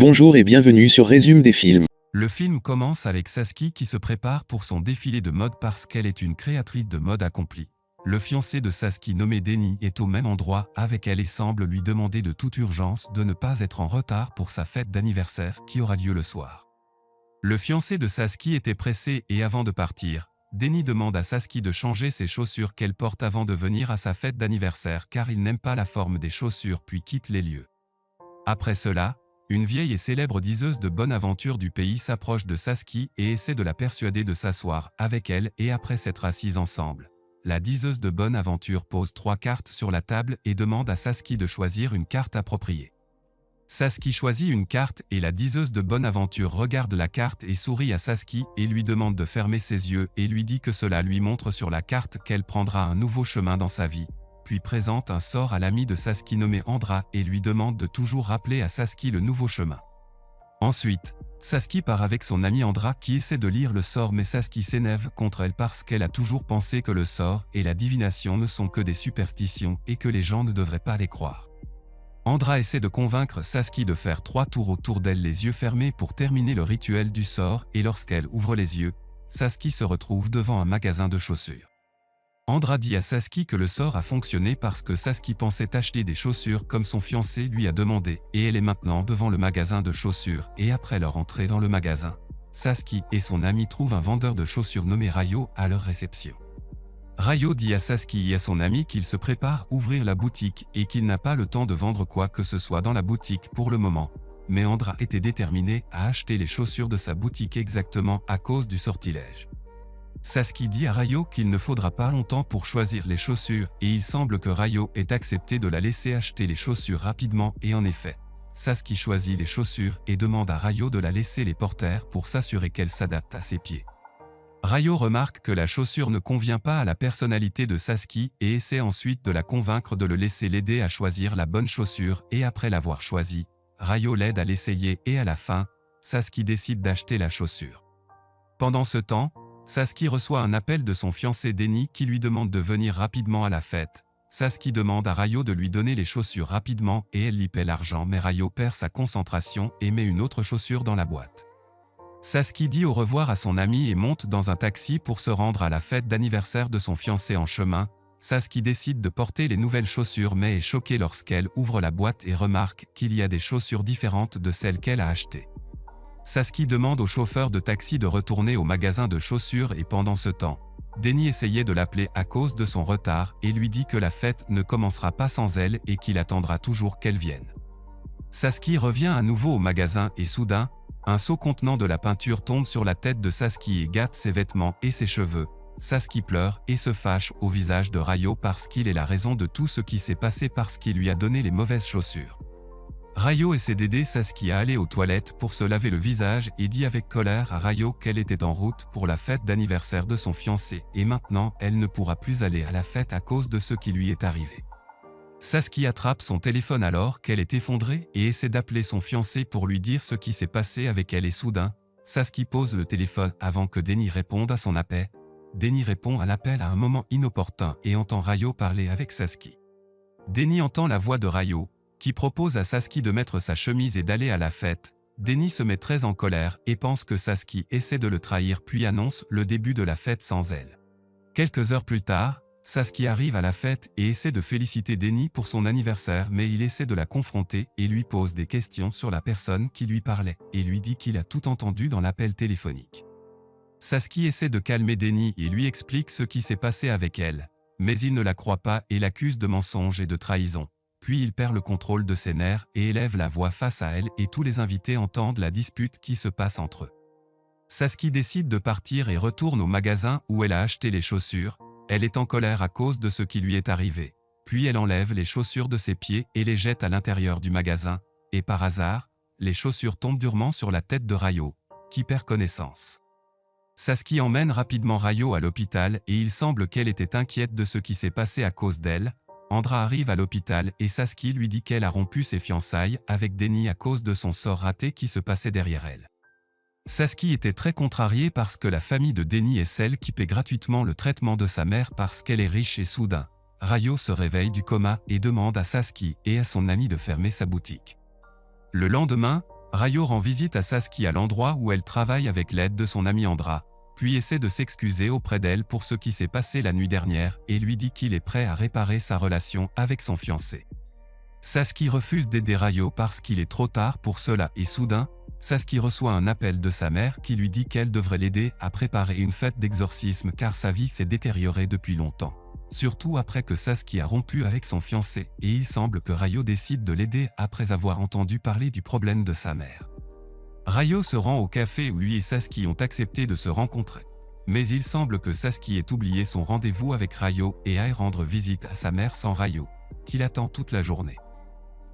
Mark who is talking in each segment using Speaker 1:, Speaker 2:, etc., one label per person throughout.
Speaker 1: Bonjour et bienvenue sur Résume des films.
Speaker 2: Le film commence avec Saskia qui se prépare pour son défilé de mode parce qu'elle est une créatrice de mode accomplie. Le fiancé de Saskia nommé Denny est au même endroit avec elle et semble lui demander de toute urgence de ne pas être en retard pour sa fête d'anniversaire qui aura lieu le soir. Le fiancé de Saskia était pressé et avant de partir, Denny demande à Saskia de changer ses chaussures qu'elle porte avant de venir à sa fête d'anniversaire car il n'aime pas la forme des chaussures puis quitte les lieux. Après cela, une vieille et célèbre diseuse de bonne aventure du pays s'approche de Saskia et essaie de la persuader de s'asseoir avec elle et après s'être assises ensemble. La diseuse de bonne aventure pose 3 cartes sur la table et demande à Saskia de choisir une carte appropriée. Saskia choisit une carte et la diseuse de bonne aventure regarde la carte et sourit à Saskia et lui demande de fermer ses yeux et lui dit que cela lui montre sur la carte qu'elle prendra un nouveau chemin dans sa vie. Puis présente un sort à l'ami de Saskia nommé Andra et lui demande de toujours rappeler à Saskia le nouveau chemin. Ensuite, Saskia part avec son ami Andra qui essaie de lire le sort mais Saskia s'énerve contre elle parce qu'elle a toujours pensé que le sort et la divination ne sont que des superstitions et que les gens ne devraient pas les croire. Andra essaie de convaincre Saskia de faire 3 tours autour d'elle les yeux fermés pour terminer le rituel du sort et lorsqu'elle ouvre les yeux, Saskia se retrouve devant un magasin de chaussures. Andra dit à Saskia que le sort a fonctionné parce que Saskia pensait acheter des chaussures comme son fiancé lui a demandé et elle est maintenant devant le magasin de chaussures et après leur entrée dans le magasin, Saskia et son ami trouvent un vendeur de chaussures nommé Rayo à leur réception. Rayo dit à Saskia et à son ami qu'il se prépare à ouvrir la boutique et qu'il n'a pas le temps de vendre quoi que ce soit dans la boutique pour le moment, mais Andra était déterminé à acheter les chaussures de sa boutique exactement à cause du sortilège. Saskia dit à Rayo qu'il ne faudra pas longtemps pour choisir les chaussures et il semble que Rayo ait accepté de la laisser acheter les chaussures rapidement et en effet, Saskia choisit les chaussures et demande à Rayo de la laisser les porter pour s'assurer qu'elle s'adapte à ses pieds. Rayo remarque que la chaussure ne convient pas à la personnalité de Saskia et essaie ensuite de la convaincre de le laisser l'aider à choisir la bonne chaussure et après l'avoir choisie, Rayo l'aide à l'essayer et à la fin, Saskia décide d'acheter la chaussure. Pendant ce temps, Saskia reçoit un appel de son fiancé Denny qui lui demande de venir rapidement à la fête. Saskia demande à Rayo de lui donner les chaussures rapidement et elle lui paie l'argent mais Rayo perd sa concentration et met une autre chaussure dans la boîte. Saskia dit au revoir à son ami et monte dans un taxi pour se rendre à la fête d'anniversaire de son fiancé en chemin. Saskia décide de porter les nouvelles chaussures mais est choquée lorsqu'elle ouvre la boîte et remarque qu'il y a des chaussures différentes de celles qu'elle a achetées. Saskia demande au chauffeur de taxi de retourner au magasin de chaussures et pendant ce temps, Denny essayait de l'appeler à cause de son retard et lui dit que la fête ne commencera pas sans elle et qu'il attendra toujours qu'elle vienne. Saskia revient à nouveau au magasin et soudain, un seau contenant de la peinture tombe sur la tête de Saskia et gâte ses vêtements et ses cheveux. Saskia pleure et se fâche au visage de Rayo parce qu'il est la raison de tout ce qui s'est passé parce qu'il lui a donné les mauvaises chaussures. Rayo essaie d'aider Saskia à aller aux toilettes pour se laver le visage et dit avec colère à Rayo qu'elle était en route pour la fête d'anniversaire de son fiancé et maintenant elle ne pourra plus aller à la fête à cause de ce qui lui est arrivé. Saskia attrape son téléphone alors qu'elle est effondrée et essaie d'appeler son fiancé pour lui dire ce qui s'est passé avec elle et soudain, Saskia pose le téléphone avant que Denny réponde à son appel. Denny répond à l'appel à un moment inopportun et entend Rayo parler avec Saskia. Denny entend la voix de Rayo, qui propose à Saskia de mettre sa chemise et d'aller à la fête. Denny se met très en colère et pense que Saskia essaie de le trahir puis annonce le début de la fête sans elle. Quelques heures plus tard, Saskia arrive à la fête et essaie de féliciter Denny pour son anniversaire mais il essaie de la confronter et lui pose des questions sur la personne qui lui parlait et lui dit qu'il a tout entendu dans l'appel téléphonique. Saskia essaie de calmer Denny et lui explique ce qui s'est passé avec elle, mais il ne la croit pas et l'accuse de mensonge et de trahison. Puis il perd le contrôle de ses nerfs et élève la voix face à elle et tous les invités entendent la dispute qui se passe entre eux. Saskia décide de partir et retourne au magasin où elle a acheté les chaussures. Elle est en colère à cause de ce qui lui est arrivé. Puis elle enlève les chaussures de ses pieds et les jette à l'intérieur du magasin. Et par hasard, les chaussures tombent durement sur la tête de Rayo, qui perd connaissance. Saskia emmène rapidement Rayo à l'hôpital et il semble qu'elle était inquiète de ce qui s'est passé à cause d'elle. Andra arrive à l'hôpital et Saskia lui dit qu'elle a rompu ses fiançailles avec Denny à cause de son sort raté qui se passait derrière elle. Saskia était très contrariée parce que la famille de Denny est celle qui paie gratuitement le traitement de sa mère parce qu'elle est riche et soudain. Rayo se réveille du coma et demande à Saskia et à son ami de fermer sa boutique. Le lendemain, Ryo rend visite à Sasaki à l'endroit où elle travaille avec l'aide de son ami Andra, puis essaie de s'excuser auprès d'elle pour ce qui s'est passé la nuit dernière et lui dit qu'il est prêt à réparer sa relation avec son fiancé. Sasaki refuse d'aider Ryo parce qu'il est trop tard pour cela et soudain, Sasaki reçoit un appel de sa mère qui lui dit qu'elle devrait l'aider à préparer une fête d'exorcisme car sa vie s'est détériorée depuis longtemps. Surtout après que Sasaki a rompu avec son fiancé et il semble que Ryo décide de l'aider après avoir entendu parler du problème de sa mère. Ryo se rend au café où lui et Sasaki ont accepté de se rencontrer. Mais il semble que Sasaki ait oublié son rendez-vous avec Ryo et aille rendre visite à sa mère sans Ryo, qui l'attend toute la journée.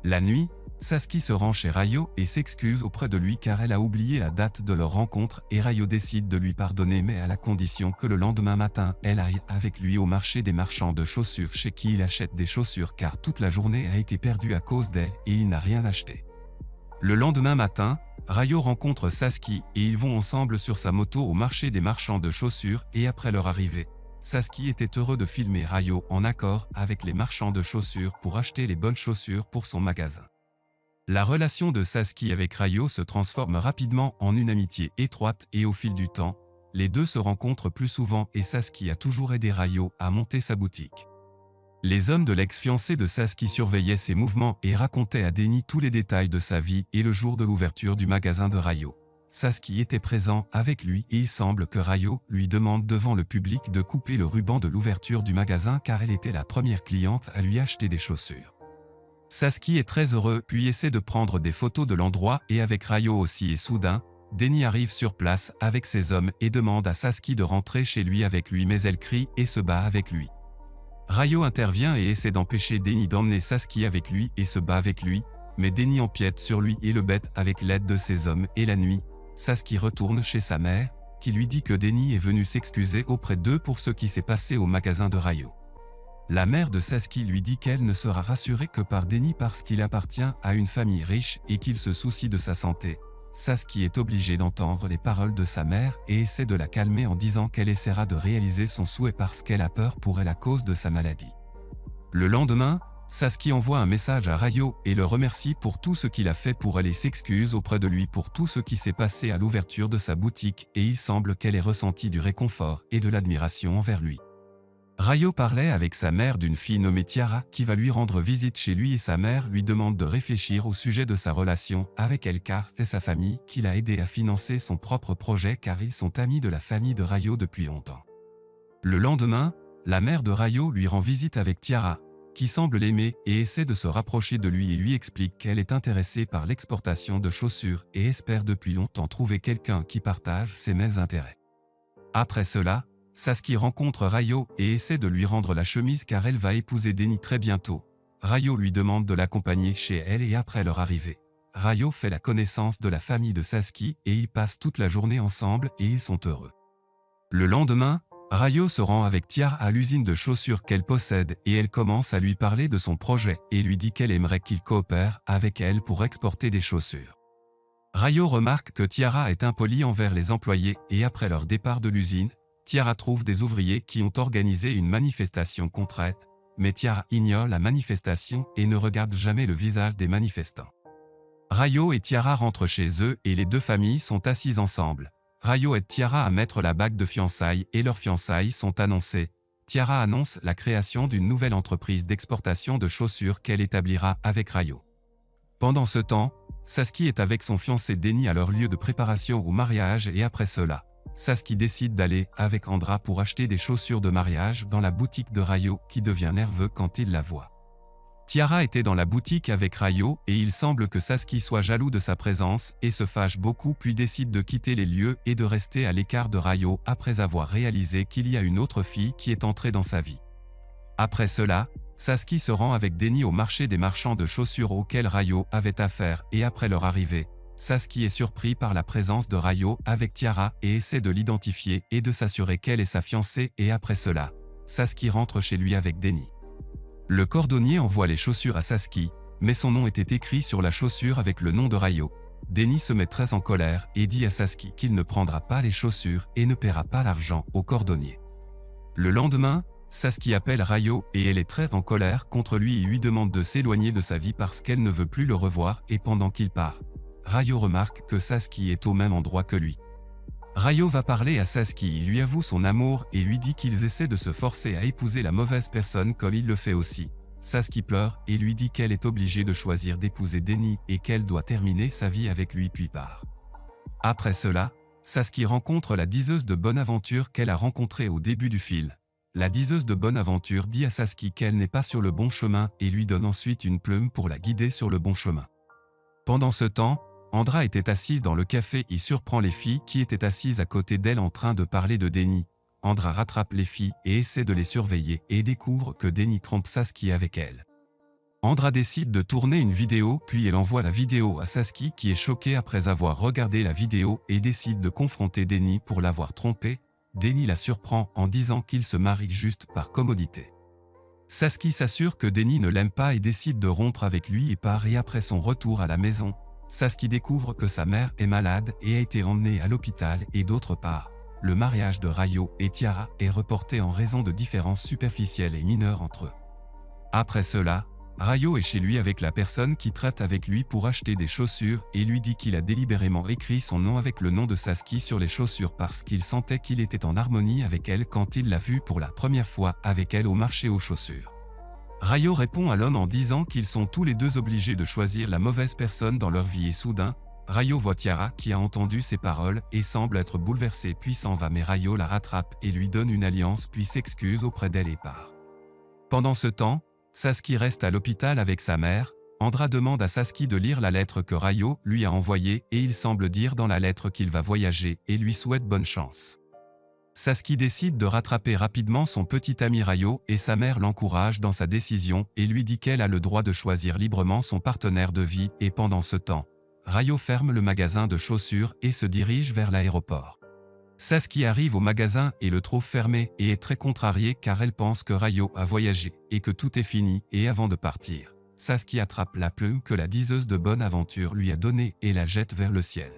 Speaker 2: La nuit, Sasaki se rend chez Ryo et s'excuse auprès de lui car elle a oublié la date de leur rencontre et Ryo décide de lui pardonner mais à la condition que le lendemain matin elle aille avec lui au marché des marchands de chaussures chez qui il achète des chaussures car toute la journée a été perdue à cause d'elle et il n'a rien acheté. Le lendemain matin, Ryo rencontre Sasaki et ils vont ensemble sur sa moto au marché des marchands de chaussures et après leur arrivée, Sasaki était heureux de filmer Ryo en accord avec les marchands de chaussures pour acheter les bonnes chaussures pour son magasin. La relation de Sasaki avec Ryo se transforme rapidement en une amitié étroite et au fil du temps, les deux se rencontrent plus souvent et Sasaki a toujours aidé Ryo à monter sa boutique. Les hommes de l'ex-fiancé de Sasaki surveillaient ses mouvements et racontaient à Denny tous les détails de sa vie et le jour de l'ouverture du magasin de Ryo. Sasaki était présent avec lui et il semble que Ryo lui demande devant le public de couper le ruban de l'ouverture du magasin car elle était la première cliente à lui acheter des chaussures. Sasaki est très heureux puis essaie de prendre des photos de l'endroit et avec Ryo aussi et soudain, Denny arrive sur place avec ses hommes et demande à Sasaki de rentrer chez lui avec lui mais elle crie et se bat avec lui. Ryo intervient et essaie d'empêcher Denny d'emmener Sasaki avec lui et se bat avec lui, mais Denny empiète sur lui et le bête avec l'aide de ses hommes et la nuit, Sasaki retourne chez sa mère, qui lui dit que Denny est venu s'excuser auprès d'eux pour ce qui s'est passé au magasin de Ryo. La mère de Sasaki lui dit qu'elle ne sera rassurée que par Denny parce qu'il appartient à une famille riche et qu'il se soucie de sa santé. Sasaki est obligée d'entendre les paroles de sa mère et essaie de la calmer en disant qu'elle essaiera de réaliser son souhait parce qu'elle a peur pour elle à cause de sa maladie. Le lendemain, Sasaki envoie un message à Ryo et le remercie pour tout ce qu'il a fait pour elle et s'excuse auprès de lui pour tout ce qui s'est passé à l'ouverture de sa boutique et il semble qu'elle ait ressenti du réconfort et de l'admiration envers lui. Ryo parlait avec sa mère d'une fille nommée Tiara qui va lui rendre visite chez lui et sa mère lui demande de réfléchir au sujet de sa relation avec elle car c'est sa famille qui l'a aidé à financer son propre projet car ils sont amis de la famille de Ryo depuis longtemps. Le lendemain, la mère de Ryo lui rend visite avec Tiara, qui semble l'aimer et essaie de se rapprocher de lui et lui explique qu'elle est intéressée par l'exportation de chaussures et espère depuis longtemps trouver quelqu'un qui partage ses mêmes intérêts. Après cela, Sasaki rencontre Ryo et essaie de lui rendre la chemise car elle va épouser Denny très bientôt. Ryo lui demande de l'accompagner chez elle et après leur arrivée, Ryo fait la connaissance de la famille de Sasaki et ils passent toute la journée ensemble et ils sont heureux. Le lendemain, Ryo se rend avec Tiara à l'usine de chaussures qu'elle possède et elle commence à lui parler de son projet et lui dit qu'elle aimerait qu'il coopère avec elle pour exporter des chaussures. Ryo remarque que Tiara est impolie envers les employés et après leur départ de l'usine, Tiara trouve des ouvriers qui ont organisé une manifestation contre elle, mais Tiara ignore la manifestation et ne regarde jamais le visage des manifestants. Ryo et Tiara rentrent chez eux et les deux familles sont assises ensemble. Ryo aide Tiara à mettre la bague de fiançailles et leurs fiançailles sont annoncées. Tiara annonce la création d'une nouvelle entreprise d'exportation de chaussures qu'elle établira avec Ryo. Pendant ce temps, Sasaki est avec son fiancé Denny à leur lieu de préparation au mariage et après cela, Sasaki décide d'aller avec Andra pour acheter des chaussures de mariage dans la boutique de Ryo qui devient nerveux quand il la voit. Tiara était dans la boutique avec Ryo et il semble que Sasaki soit jaloux de sa présence et se fâche beaucoup puis décide de quitter les lieux et de rester à l'écart de Ryo après avoir réalisé qu'il y a une autre fille qui est entrée dans sa vie. Après cela, Sasaki se rend avec Denny au marché des marchands de chaussures auquel Ryo avait affaire et après leur arrivée, Sasaki est surpris par la présence de Ryo avec Tiara et essaie de l'identifier et de s'assurer qu'elle est sa fiancée et après cela, Sasaki rentre chez lui avec Denny. Le cordonnier envoie les chaussures à Sasaki, mais son nom était écrit sur la chaussure avec le nom de Ryo. Denny se met très en colère et dit à Sasaki qu'il ne prendra pas les chaussures et ne paiera pas l'argent au cordonnier. Le lendemain, Sasaki appelle Ryo et elle est très en colère contre lui et lui demande de s'éloigner de sa vie parce qu'elle ne veut plus le revoir et pendant qu'il part, Ryo remarque que Sasuke est au même endroit que lui. Ryo va parler à Sasuke, il lui avoue son amour et lui dit qu'ils essaient de se forcer à épouser la mauvaise personne comme il le fait aussi. Sasuke pleure et lui dit qu'elle est obligée de choisir d'épouser Denny et qu'elle doit terminer sa vie avec lui puis part. Après cela, Sasuke rencontre la diseuse de bonne aventure qu'elle a rencontrée au début du film. La diseuse de bonne aventure dit à Sasuke qu'elle n'est pas sur le bon chemin et lui donne ensuite une plume pour la guider sur le bon chemin. Pendant ce temps, Andra était assise dans le café et surprend les filles qui étaient assises à côté d'elle en train de parler de Denny. Andra rattrape les filles et essaie de les surveiller et découvre que Denny trompe Sasuke avec elle. Andra décide de tourner une vidéo puis elle envoie la vidéo à Sasuke qui est choqué après avoir regardé la vidéo et décide de confronter Denny pour l'avoir trompé. Denny la surprend en disant qu'il se marie juste par commodité. Sasuke s'assure que Denny ne l'aime pas et décide de rompre avec lui et part et après son retour à la maison, Sasuke découvre que sa mère est malade et a été emmenée à l'hôpital et d'autre part, le mariage de Ryo et Tiara est reporté en raison de différences superficielles et mineures entre eux. Après cela, Ryo est chez lui avec la personne qui traite avec lui pour acheter des chaussures et lui dit qu'il a délibérément écrit son nom avec le nom de Sasuke sur les chaussures parce qu'il sentait qu'il était en harmonie avec elle quand il l'a vue pour la première fois avec elle au marché aux chaussures. Ryo répond à l'homme en disant qu'ils sont tous les deux obligés de choisir la mauvaise personne dans leur vie et soudain, Ryo voit Tiara qui a entendu ses paroles et semble être bouleversée puis s'en va mais Ryo la rattrape et lui donne une alliance puis s'excuse auprès d'elle et part. Pendant ce temps, Sasuke reste à l'hôpital avec sa mère. Andra demande à Sasuke de lire la lettre que Ryo lui a envoyée et il semble dire dans la lettre qu'il va voyager et lui souhaite bonne chance. Sasuke décide de rattraper rapidement son petit ami Ryo et sa mère l'encourage dans sa décision et lui dit qu'elle a le droit de choisir librement son partenaire de vie et pendant ce temps, Ryo ferme le magasin de chaussures et se dirige vers l'aéroport. Sasuke arrive au magasin et le trouve fermé et est très contrarié car elle pense que Ryo a voyagé et que tout est fini et avant de partir, Sasuke attrape la plume que la diseuse de bonne aventure lui a donnée et la jette vers le ciel.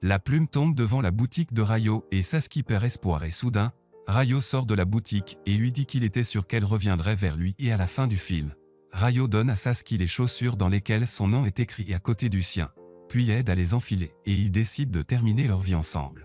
Speaker 2: La plume tombe devant la boutique de Ryo et Sasuke perd espoir et soudain, Ryo sort de la boutique et lui dit qu'il était sûr qu'elle reviendrait vers lui et à la fin du film, Ryo donne à Sasuke les chaussures dans lesquelles son nom est écrit à côté du sien, puis aide à les enfiler et ils décident de terminer leur vie ensemble.